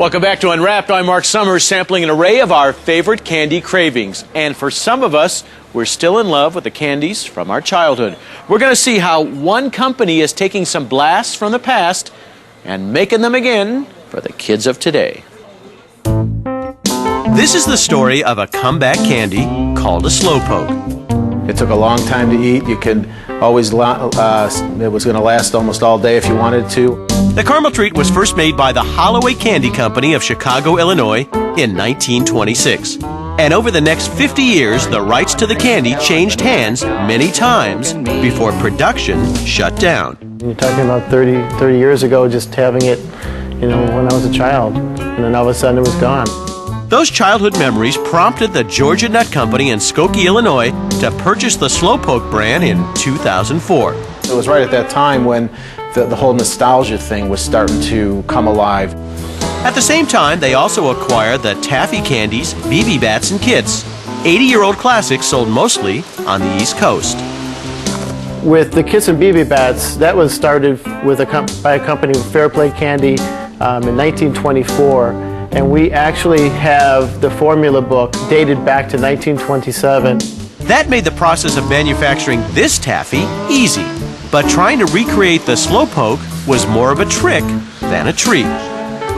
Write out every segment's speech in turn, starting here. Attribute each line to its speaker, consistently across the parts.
Speaker 1: Welcome back to Unwrapped. I'm Mark Summers, sampling an array of our favorite candy cravings. And for some of us, we're still in love with the candies from our childhood. We're going to see how one company is taking some blasts from the past and making them again for the kids of today. This is the story of a comeback candy called a Slowpoke.
Speaker 2: It took a long time to eat. You could always, it was going to last almost all day if you wanted to.
Speaker 1: The caramel treat was first made by the Holloway Candy Company of Chicago, Illinois in 1926. And over the next 50 years, the rights to the candy changed hands many times before production shut down.
Speaker 3: You're talking about 30 years ago, just having it, when I was a child. And then all of a sudden it was gone.
Speaker 1: Those childhood memories prompted the Georgia Nut Company in Skokie, Illinois to purchase the Slowpoke brand in 2004.
Speaker 2: It was right at that time when the whole nostalgia thing was starting to come alive.
Speaker 1: At the same time, they also acquired the Taffy Candies, BB Bats, and Kits, 80-year-old classics sold mostly on the East Coast.
Speaker 3: With the Kits and BB Bats, that was started by a company, Fair Play Candy, in 1924. And we actually have the formula book dated back to 1927.
Speaker 1: That made the process of manufacturing this taffy easy. But trying to recreate the Slowpoke was more of a trick than a treat.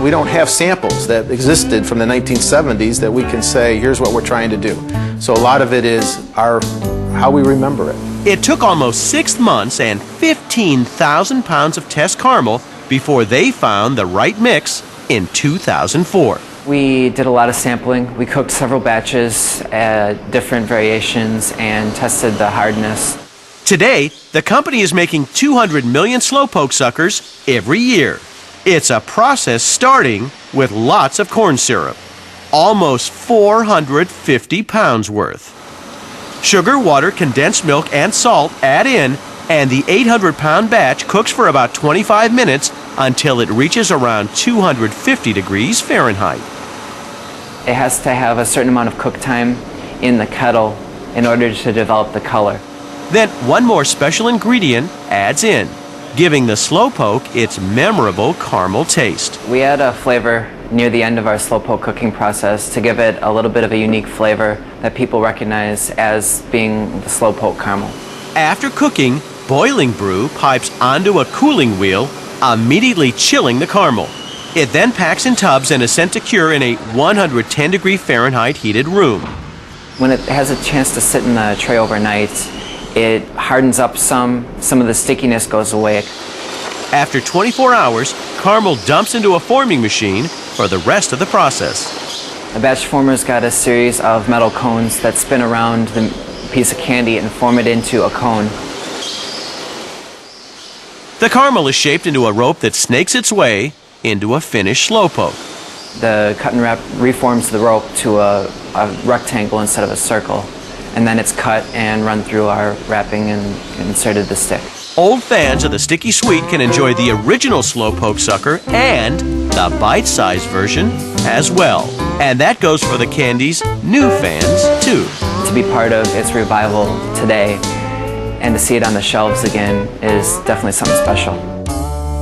Speaker 2: We don't have samples that existed from the 1970s that we can say, here's what we're trying to do. So a lot of it is how we remember it.
Speaker 1: It took almost 6 months and 15,000 pounds of test caramel before they found the right mix in 2004.
Speaker 4: We did a lot of sampling. We cooked several batches, different variations, and tested the hardness.
Speaker 1: Today, the company is making 200 million Slowpoke suckers every year. It's a process starting with lots of corn syrup, almost 450 pounds worth. Sugar, water, condensed milk, and salt add in, and the 800-pound batch cooks for about 25 minutes until it reaches around 250 degrees Fahrenheit.
Speaker 4: It has to have a certain amount of cook time in the kettle in order to develop the color.
Speaker 1: Then one more special ingredient adds in, giving the Slowpoke its memorable caramel taste.
Speaker 4: We add a flavor near the end of our Slowpoke cooking process to give it a little bit of a unique flavor that people recognize as being the Slowpoke caramel.
Speaker 1: After cooking, boiling brew pipes onto a cooling wheel, immediately chilling the caramel. It then packs in tubs and is sent to cure in a 110 degree Fahrenheit heated room.
Speaker 4: When it has a chance to sit in the tray overnight, it hardens up some of the stickiness goes away.
Speaker 1: After 24 hours, caramel dumps into a forming machine for the rest of the process.
Speaker 4: The batch former's got a series of metal cones that spin around the piece of candy and form it into a cone.
Speaker 1: The caramel is shaped into a rope that snakes its way into a finished Slowpoke.
Speaker 4: The cut and wrap reforms the rope to a rectangle instead of a circle, and then it's cut and run through our wrapping and inserted the stick.
Speaker 1: Old fans of the sticky sweet can enjoy the original Slowpoke sucker and the bite-sized version as well. And that goes for the candy's new fans too.
Speaker 4: To be part of its revival today and to see it on the shelves again is definitely something special.